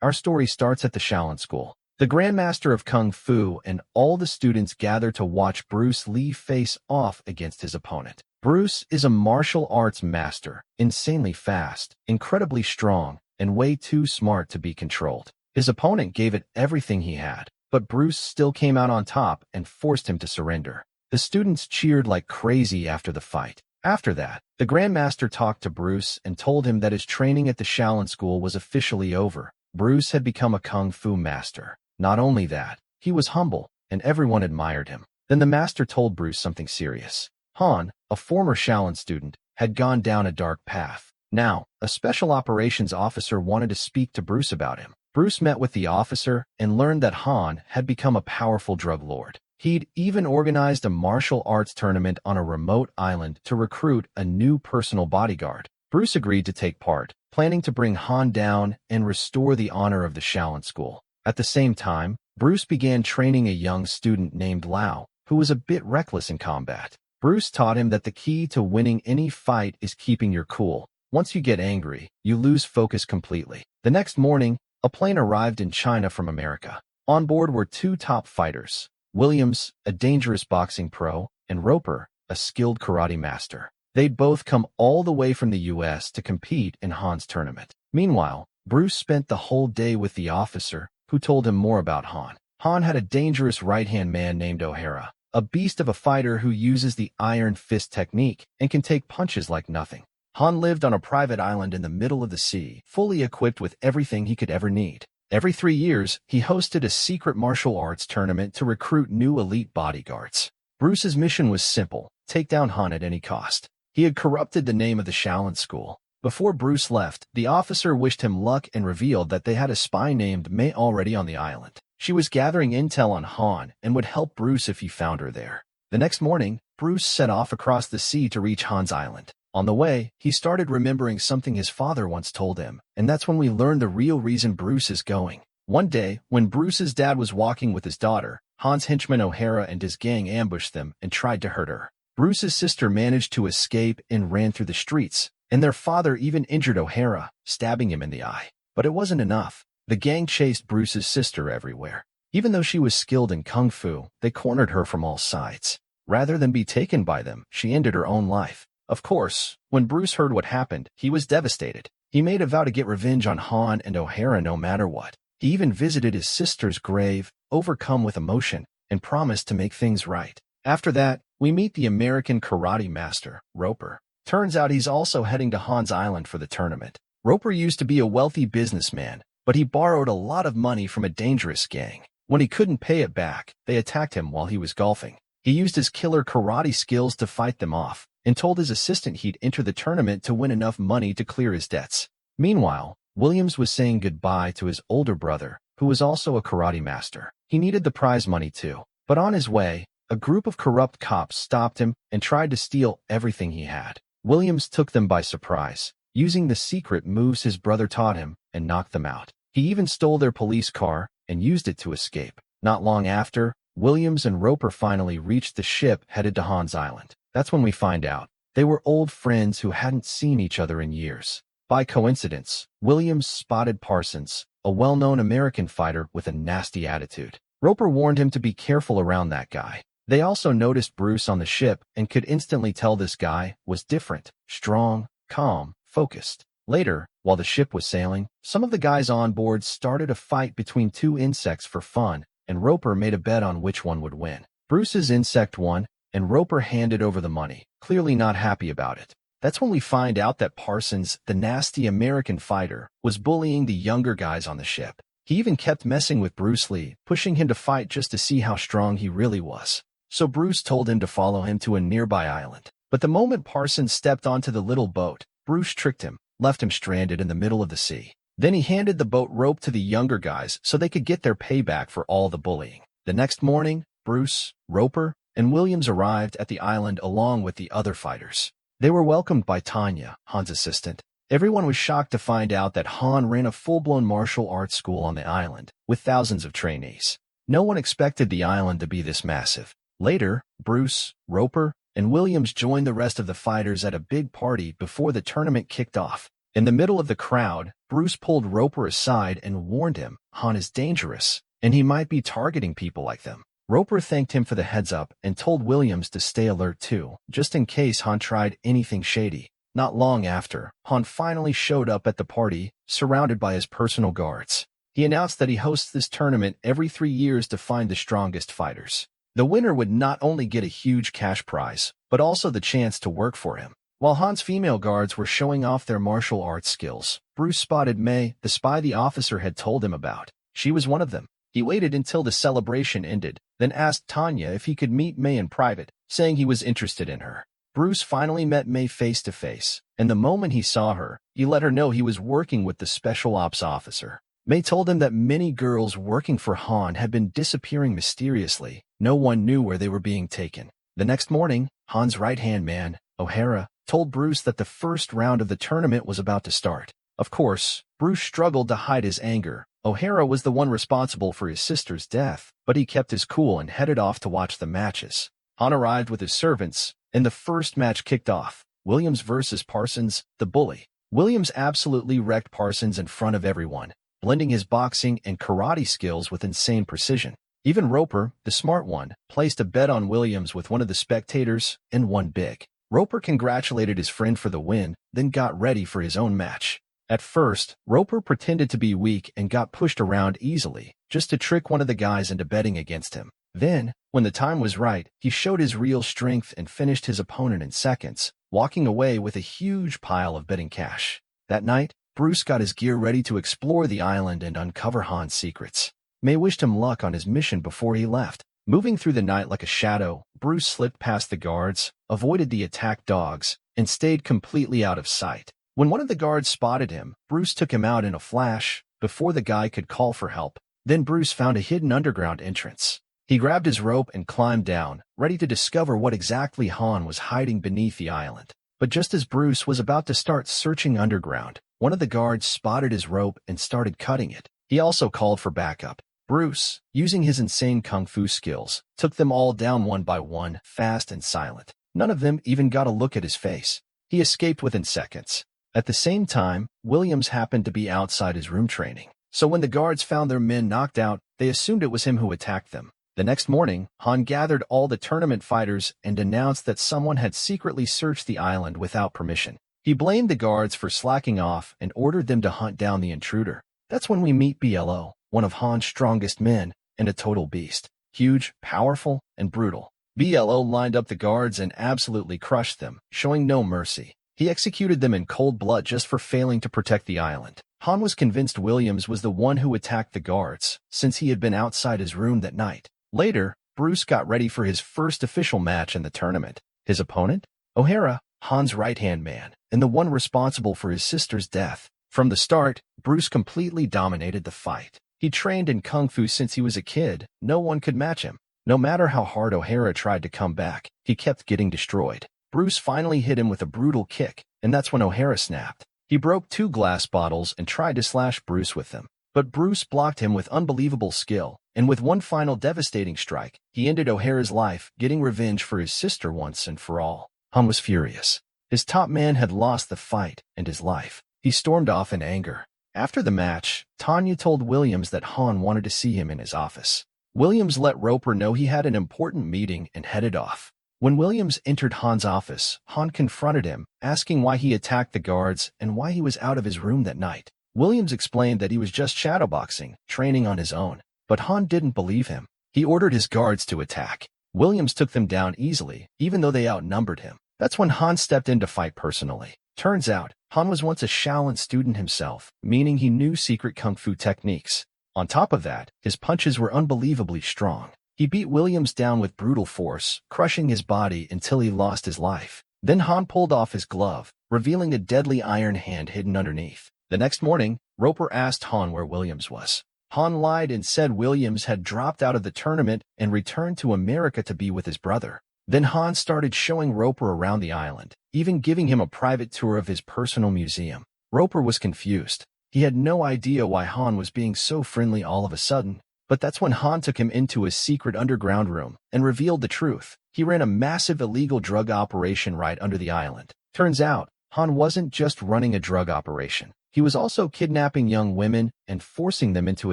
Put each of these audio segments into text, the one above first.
Our story starts at the Shaolin School. The Grandmaster of Kung Fu and all the students gather to watch Bruce Lee face off against his opponent. Bruce is a martial arts master, insanely fast, incredibly strong, and way too smart to be controlled. His opponent gave it everything he had, but Bruce still came out on top and forced him to surrender. The students cheered like crazy after the fight. After that, the Grandmaster talked to Bruce and told him that his training at the Shaolin School was officially over. Bruce had become a Kung Fu master. Not only that, he was humble, and everyone admired him. Then the master told Bruce something serious. Han, a former Shaolin student, had gone down a dark path. Now, a special operations officer wanted to speak to Bruce about him. Bruce met with the officer and learned that Han had become a powerful drug lord. He'd even organized a martial arts tournament on a remote island to recruit a new personal bodyguard. Bruce agreed to take part, planning to bring Han down and restore the honor of the Shaolin School. At the same time, Bruce began training a young student named Lao, who was a bit reckless in combat. Bruce taught him that the key to winning any fight is keeping your cool. Once you get angry, you lose focus completely. The next morning, a plane arrived in China from America. On board were two top fighters, Williams, a dangerous boxing pro, and Roper, a skilled karate master. They'd both come all the way from the US to compete in Han's tournament. Meanwhile, Bruce spent the whole day with the officer, who told him more about Han. Han had a dangerous right-hand man named O'Hara, a beast of a fighter who uses the iron fist technique and can take punches like nothing. Han lived on a private island in the middle of the sea, fully equipped with everything he could ever need. Every 3 years, he hosted a secret martial arts tournament to recruit new elite bodyguards. Bruce's mission was simple: take down Han at any cost. He had corrupted the name of the Shaolin School. Before Bruce left, the officer wished him luck and revealed that they had a spy named Mei already on the island. She was gathering intel on Han and would help Bruce if he found her there. The next morning, Bruce set off across the sea to reach Han's island. On the way, he started remembering something his father once told him, and that's when we learned the real reason Bruce is going. One day, when Bruce's dad was walking with his daughter, Han's henchman O'Hara and his gang ambushed them and tried to hurt her. Bruce's sister managed to escape and ran through the streets, and their father even injured O'Hara, stabbing him in the eye. But it wasn't enough. The gang chased Bruce's sister everywhere. Even though she was skilled in kung fu, they cornered her from all sides. Rather than be taken by them, she ended her own life. Of course, when Bruce heard what happened, he was devastated. He made a vow to get revenge on Han and O'Hara no matter what. He even visited his sister's grave, overcome with emotion, and promised to make things right. After that, we meet the American karate master, Roper. Turns out he's also heading to Han's island for the tournament. Roper used to be a wealthy businessman, but he borrowed a lot of money from a dangerous gang. When he couldn't pay it back, they attacked him while he was golfing. He used his killer karate skills to fight them off, and told his assistant he'd enter the tournament to win enough money to clear his debts. Meanwhile, Williams was saying goodbye to his older brother, who was also a karate master. He needed the prize money too. But on his way, a group of corrupt cops stopped him and tried to steal everything he had. Williams took them by surprise, using the secret moves his brother taught him, and knocked them out. He even stole their police car and used it to escape. Not long after, Williams and Roper finally reached the ship headed to Han's island. That's when we find out they were old friends who hadn't seen each other in years. By coincidence, Williams spotted Parsons, a well-known American fighter with a nasty attitude. Roper warned him to be careful around that guy. They also noticed Bruce on the ship and could instantly tell this guy was different, strong, calm, focused. Later, while the ship was sailing, some of the guys on board started a fight between two insects for fun, and Roper made a bet on which one would win. Bruce's insect won, and Roper handed over the money, clearly not happy about it. That's when we find out that Parsons, the nasty American fighter, was bullying the younger guys on the ship. He even kept messing with Bruce Lee, pushing him to fight just to see how strong he really was. So Bruce told him to follow him to a nearby island. But the moment Parsons stepped onto the little boat, Bruce tricked him, left him stranded in the middle of the sea. Then he handed the boat rope to the younger guys so they could get their payback for all the bullying. The next morning, Bruce, Roper, and Williams arrived at the island along with the other fighters. They were welcomed by Tanya, Han's assistant. Everyone was shocked to find out that Han ran a full-blown martial arts school on the island, with thousands of trainees. No one expected the island to be this massive. Later, Bruce, Roper, and Williams joined the rest of the fighters at a big party before the tournament kicked off. In the middle of the crowd, Bruce pulled Roper aside and warned him Han is dangerous, and he might be targeting people like them. Roper thanked him for the heads up and told Williams to stay alert too, just in case Han tried anything shady. Not long after, Han finally showed up at the party, surrounded by his personal guards. He announced that he hosts this tournament every 3 years to find the strongest fighters. The winner would not only get a huge cash prize, but also the chance to work for him. While Han's female guards were showing off their martial arts skills, Bruce spotted May, the spy the officer had told him about. She was one of them. He waited until the celebration ended, then asked Tanya if he could meet May in private, saying he was interested in her. Bruce finally met May face to face, and the moment he saw her, he let her know he was working with the special ops officer. May told him that many girls working for Han had been disappearing mysteriously. No one knew where they were being taken. The next morning, Han's right-hand man, O'Hara, told Bruce that the first round of the tournament was about to start. Of course, Bruce struggled to hide his anger. O'Hara was the one responsible for his sister's death, but he kept his cool and headed off to watch the matches. Han arrived with his servants, and the first match kicked off. Williams versus Parsons, the bully. Williams absolutely wrecked Parsons in front of everyone, blending his boxing and karate skills with insane precision. Even Roper, the smart one, placed a bet on Williams with one of the spectators and won big. Roper congratulated his friend for the win, then got ready for his own match. At first, Roper pretended to be weak and got pushed around easily, just to trick one of the guys into betting against him. Then, when the time was right, he showed his real strength and finished his opponent in seconds, walking away with a huge pile of betting cash. That night, Bruce got his gear ready to explore the island and uncover Han's secrets. May wished him luck on his mission before he left. Moving through the night like a shadow, Bruce slipped past the guards, avoided the attack dogs, and stayed completely out of sight. When one of the guards spotted him, Bruce took him out in a flash, before the guy could call for help. Then Bruce found a hidden underground entrance. He grabbed his rope and climbed down, ready to discover what exactly Han was hiding beneath the island. But just as Bruce was about to start searching underground, one of the guards spotted his rope and started cutting it. He also called for backup. Bruce, using his insane kung fu skills, took them all down one by one, fast and silent. None of them even got a look at his face. He escaped within seconds. At the same time, Williams happened to be outside his room training. So when the guards found their men knocked out, they assumed it was him who attacked them. The next morning, Han gathered all the tournament fighters and announced that someone had secretly searched the island without permission. He blamed the guards for slacking off and ordered them to hunt down the intruder. That's when we meet BLO, one of Han's strongest men, and a total beast. Huge, powerful, and brutal. BLO lined up the guards and absolutely crushed them, showing no mercy. He executed them in cold blood just for failing to protect the island. Han was convinced Williams was the one who attacked the guards, since he had been outside his room that night. Later, Bruce got ready for his first official match in the tournament. His opponent? O'Hara, Han's right-hand man, and the one responsible for his sister's death. From the start, Bruce completely dominated the fight. He trained in kung fu since he was a kid. No one could match him. No matter how hard O'Hara tried to come back, he kept getting destroyed. Bruce finally hit him with a brutal kick, and that's when O'Hara snapped. He broke 2 glass bottles and tried to slash Bruce with them. But Bruce blocked him with unbelievable skill, and with one final devastating strike, he ended O'Hara's life, getting revenge for his sister once and for all. Han was furious. His top man had lost the fight and his life. He stormed off in anger. After the match, Tanya told Williams that Han wanted to see him in his office. Williams let Roper know he had an important meeting and headed off. When Williams entered Han's office, Han confronted him, asking why he attacked the guards and why he was out of his room that night. Williams explained that he was just shadowboxing, training on his own. But Han didn't believe him. He ordered his guards to attack. Williams took them down easily, even though they outnumbered him. That's when Han stepped in to fight personally. Turns out, Han was once a Shaolin student himself, meaning he knew secret kung fu techniques. On top of that, his punches were unbelievably strong. He beat Williams down with brutal force, crushing his body until he lost his life. Then Han pulled off his glove, revealing a deadly iron hand hidden underneath. The next morning, Roper asked Han where Williams was. Han lied and said Williams had dropped out of the tournament and returned to America to be with his brother. Then Han started showing Roper around the island, even giving him a private tour of his personal museum. Roper was confused. He had no idea why Han was being so friendly all of a sudden. But that's when Han took him into a secret underground room and revealed the truth. He ran a massive illegal drug operation right under the island. Turns out, Han wasn't just running a drug operation. He was also kidnapping young women and forcing them into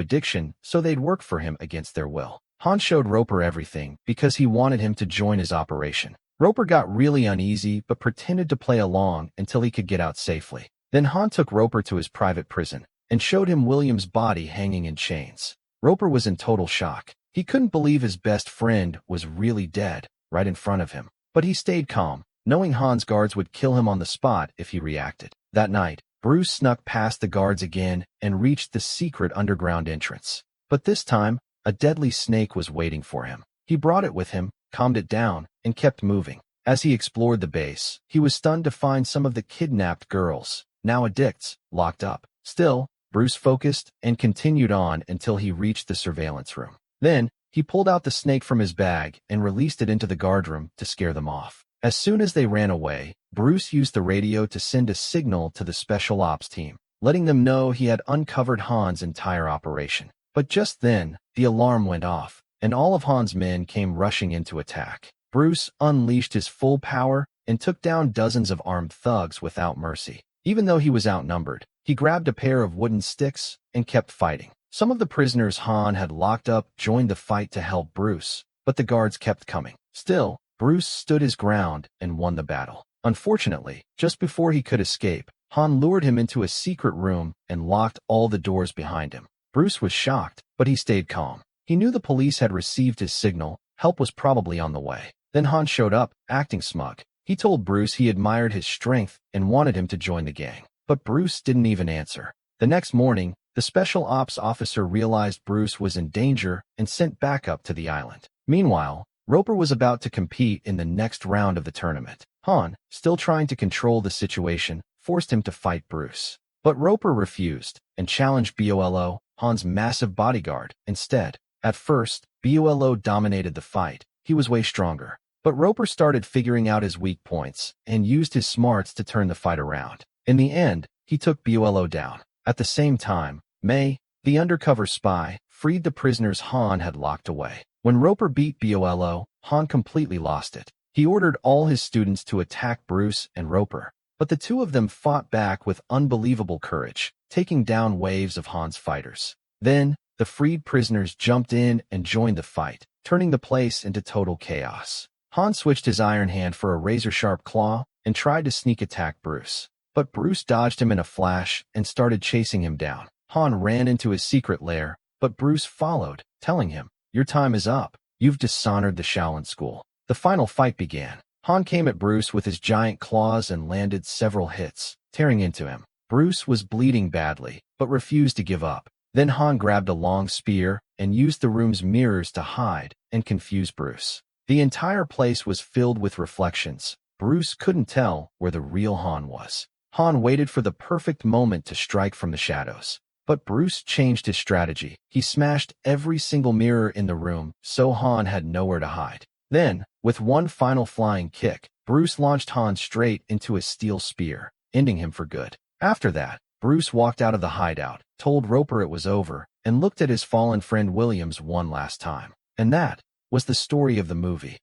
addiction so they'd work for him against their will. Han showed Roper everything because he wanted him to join his operation. Roper got really uneasy but pretended to play along until he could get out safely. Then Han took Roper to his private prison and showed him William's body hanging in chains. Roper was in total shock. He couldn't believe his best friend was really dead right in front of him. But he stayed calm, knowing Han's guards would kill him on the spot if he reacted. That night, Bruce snuck past the guards again and reached the secret underground entrance. But this time, a deadly snake was waiting for him. He brought it with him, calmed it down, and kept moving. As he explored the base, he was stunned to find some of the kidnapped girls, now addicts, locked up. Still, Bruce focused and continued on until he reached the surveillance room. Then, he pulled out the snake from his bag and released it into the guard room to scare them off. As soon as they ran away, Bruce used the radio to send a signal to the special ops team, letting them know he had uncovered Han's entire operation. But just then, the alarm went off, and all of Han's men came rushing in to attack. Bruce unleashed his full power and took down dozens of armed thugs without mercy. Even though he was outnumbered, he grabbed a pair of wooden sticks and kept fighting. Some of the prisoners Han had locked up joined the fight to help Bruce, but the guards kept coming. Still, Bruce stood his ground and won the battle. Unfortunately, just before he could escape, Han lured him into a secret room and locked all the doors behind him. Bruce was shocked, but he stayed calm. He knew the police had received his signal, help was probably on the way. Then Han showed up, acting smug. He told Bruce he admired his strength and wanted him to join the gang. But Bruce didn't even answer. The next morning, the special ops officer realized Bruce was in danger and sent backup to the island. Meanwhile, Roper was about to compete in the next round of the tournament. Han, still trying to control the situation, forced him to fight Bruce. But Roper refused and challenged Bolo, Han's massive bodyguard, instead. At first, Bolo dominated the fight. He was way stronger. But Roper started figuring out his weak points and used his smarts to turn the fight around. In the end, he took Bolo down. At the same time, May, the undercover spy, freed the prisoners Han had locked away. When Roper beat Bolo, Han completely lost it. He ordered all his students to attack Bruce and Roper, but the two of them fought back with unbelievable courage, taking down waves of Han's fighters. Then, the freed prisoners jumped in and joined the fight, turning the place into total chaos. Han switched his iron hand for a razor-sharp claw and tried to sneak attack Bruce. But Bruce dodged him in a flash and started chasing him down. Han ran into his secret lair, but Bruce followed, telling him, "Your time is up. You've dishonored the Shaolin School." The final fight began. Han came at Bruce with his giant claws and landed several hits, tearing into him. Bruce was bleeding badly, but refused to give up. Then Han grabbed a long spear and used the room's mirrors to hide and confuse Bruce. The entire place was filled with reflections. Bruce couldn't tell where the real Han was. Han waited for the perfect moment to strike from the shadows. But Bruce changed his strategy. He smashed every single mirror in the room, so Han had nowhere to hide. Then, with one final flying kick, Bruce launched Han straight into a steel spear, ending him for good. After that, Bruce walked out of the hideout, told Roper it was over, and looked at his fallen friend Williams one last time. And that was the story of the movie.